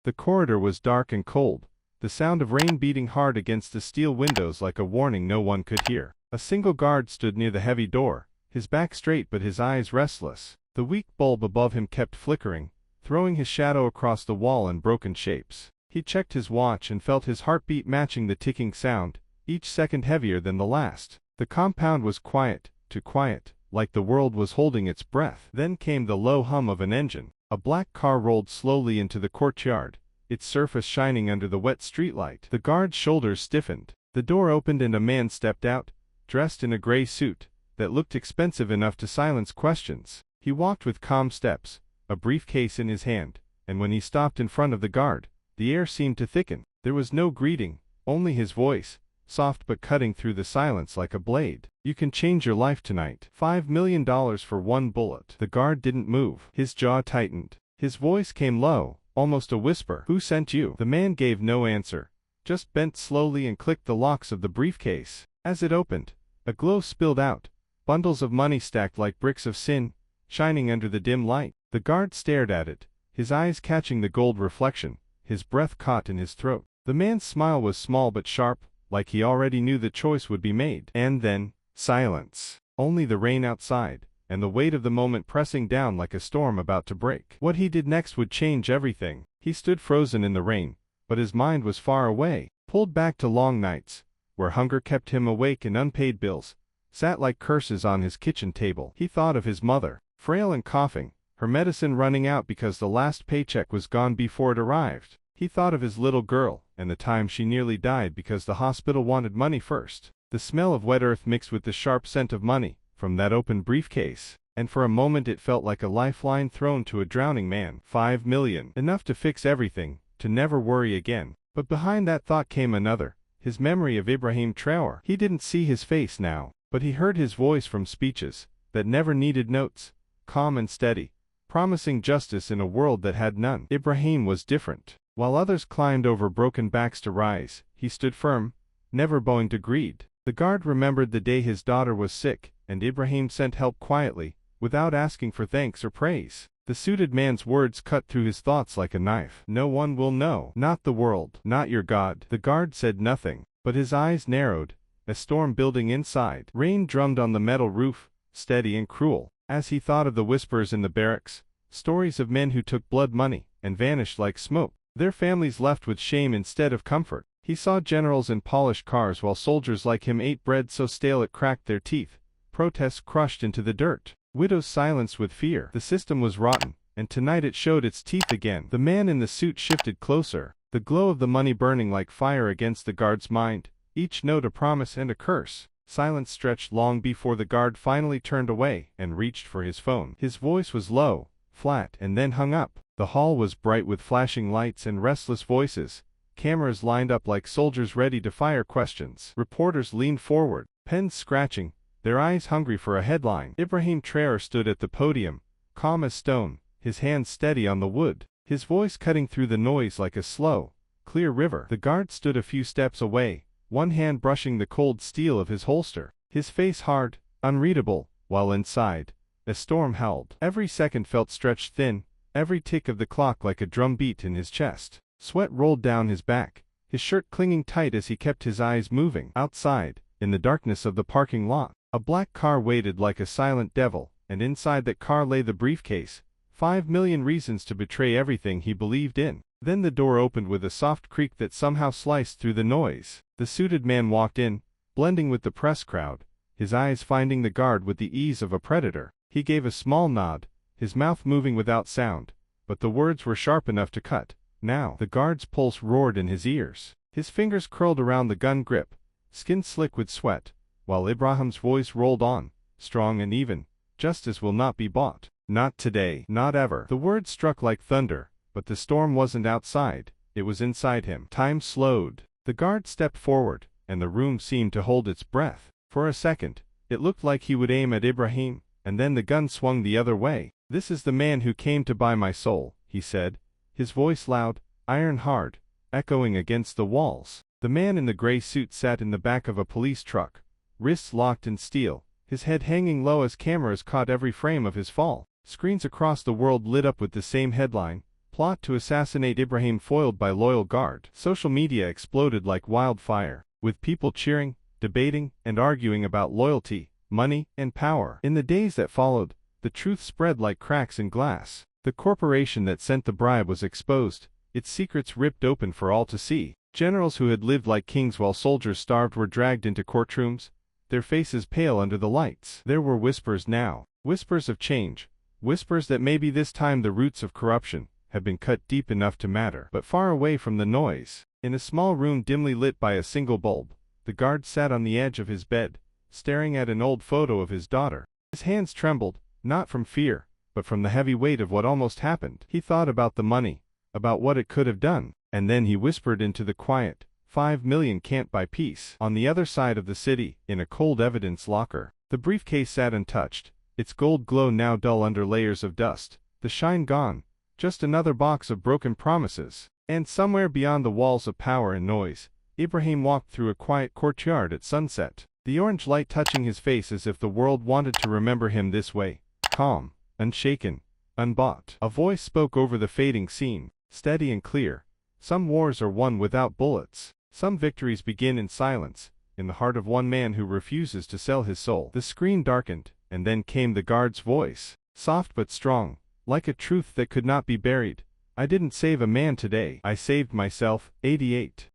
The corridor was dark and cold, the sound of rain beating hard against the steel windows like a warning no one could hear. A single guard stood near the heavy door, his back straight but his eyes restless. The weak bulb above him kept flickering, throwing his shadow across the wall in broken shapes. He checked his watch and felt his heartbeat matching the ticking sound, each second heavier than the last. The compound was quiet, too quiet, like the world was holding its breath. Then came the low hum of an engine. A black car rolled slowly into the courtyard, its surface shining under the wet streetlight. The guard's shoulders stiffened. The door opened and a man stepped out, dressed in a gray suit that looked expensive enough to silence questions. He walked with calm steps, a briefcase in his hand, and when he stopped in front of the guard, the air seemed to thicken. There was no greeting, only his voice, soft but cutting through the silence like a blade. "You can change your life tonight. $5 million for one bullet." The guard didn't move. His jaw tightened. His voice came low, almost a whisper. "Who sent you?" The man gave no answer, just bent slowly and clicked the locks of the briefcase. As it opened, a glow spilled out, bundles of money stacked like bricks of sin, shining under the dim light. The guard stared at it, his eyes catching the gold reflection, his breath caught in his throat. The man's smile was small but sharp, like he already knew the choice would be made. And then, silence. Only the rain outside, and the weight of the moment pressing down like a storm about to break. What he did next would change everything. He stood frozen in the rain, but his mind was far away, pulled back to long nights, where hunger kept him awake and unpaid bills sat like curses on his kitchen table. He thought of his mother, frail and coughing, her medicine running out because the last paycheck was gone before it arrived. He thought of his little girl, and the time she nearly died because the hospital wanted money first. The smell of wet earth mixed with the sharp scent of money from that open briefcase, and for a moment it felt like a lifeline thrown to a drowning man. 5 million. Enough to fix everything, to never worry again. But behind that thought came another, his memory of Ibrahim Traoré. He didn't see his face now, but he heard his voice from speeches that never needed notes, calm and steady, promising justice in a world that had none. Ibrahim was different. While others climbed over broken backs to rise, he stood firm, never bowing to greed. The guard remembered the day his daughter was sick, and Ibrahim sent help quietly, without asking for thanks or praise. The suited man's words cut through his thoughts like a knife. "No one will know. Not the world. Not your God." The guard said nothing, but his eyes narrowed, a storm building inside. Rain drummed on the metal roof, steady and cruel. As he thought of the whispers in the barracks, stories of men who took blood money and vanished like smoke, their families left with shame instead of comfort. He saw generals in polished cars while soldiers like him ate bread so stale it cracked their teeth, protests crushed into the dirt, widows silenced with fear. The system was rotten, and tonight it showed its teeth again. The man in the suit shifted closer, the glow of the money burning like fire against the guard's mind, each note a promise and a curse. Silence stretched long before the guard finally turned away and reached for his phone. His voice was low, flat, and then hung up. The hall was bright with flashing lights and restless voices, cameras lined up like soldiers ready to fire questions. Reporters leaned forward, pens scratching, their eyes hungry for a headline. Ibrahim Traoré stood at the podium, calm as stone, his hands steady on the wood, his voice cutting through the noise like a slow, clear river. The guard stood a few steps away, one hand brushing the cold steel of his holster, his face hard, unreadable, while inside, a storm howled. Every second felt stretched thin, every tick of the clock like a drum beat in his chest. Sweat rolled down his back, his shirt clinging tight as he kept his eyes moving. Outside, in the darkness of the parking lot, a black car waited like a silent devil, and inside that car lay the briefcase, 5 million reasons to betray everything he believed in. Then the door opened with a soft creak that somehow sliced through the noise. The suited man walked in, blending with the press crowd, his eyes finding the guard with the ease of a predator. He gave a small nod, his mouth moving without sound, but the words were sharp enough to cut. Now, the guard's pulse roared in his ears. His fingers curled around the gun grip, skin slick with sweat, while Ibrahim's voice rolled on, strong and even. "Justice will not be bought. Not today. Not ever." The words struck like thunder, but the storm wasn't outside, it was inside him. Time slowed. The guard stepped forward, and the room seemed to hold its breath. For a second, it looked like he would aim at Ibrahim, and then the gun swung the other way. "This is the man who came to buy my soul," he said, his voice loud, iron hard, echoing against the walls. The man in the gray suit sat in the back of a police truck, wrists locked in steel, his head hanging low as cameras caught every frame of his fall. Screens across the world lit up with the same headline, Plot to assassinate Ibrahim foiled by loyal guard. Social media exploded like wildfire, with people cheering, debating, and arguing about loyalty, money, and power. In the days that followed, the truth spread like cracks in glass. The corporation that sent the bribe was exposed, its secrets ripped open for all to see. Generals who had lived like kings while soldiers starved were dragged into courtrooms, their faces pale under the lights. There were whispers now, whispers of change, whispers that maybe this time the roots of corruption had been cut deep enough to matter. But far away from the noise, in a small room dimly lit by a single bulb, the guard sat on the edge of his bed, staring at an old photo of his daughter. His hands trembled, not from fear, but from the heavy weight of what almost happened. He thought about the money, about what it could have done, and then he whispered into the quiet, 5 million can't buy peace. On the other side of the city, in a cold evidence locker, the briefcase sat untouched, its gold glow now dull under layers of dust, the shine gone, just another box of broken promises. And somewhere beyond the walls of power and noise, Ibrahim walked through a quiet courtyard at sunset, the orange light touching his face as if the world wanted to remember him this way, calm, unshaken, unbought. A voice spoke over the fading scene, steady and clear. Some wars are won without bullets. Some victories begin in silence, in the heart of one man who refuses to sell his soul. The screen darkened, and then came the guard's voice, soft but strong, like a truth that could not be buried. I didn't save a man today. I saved myself. 88.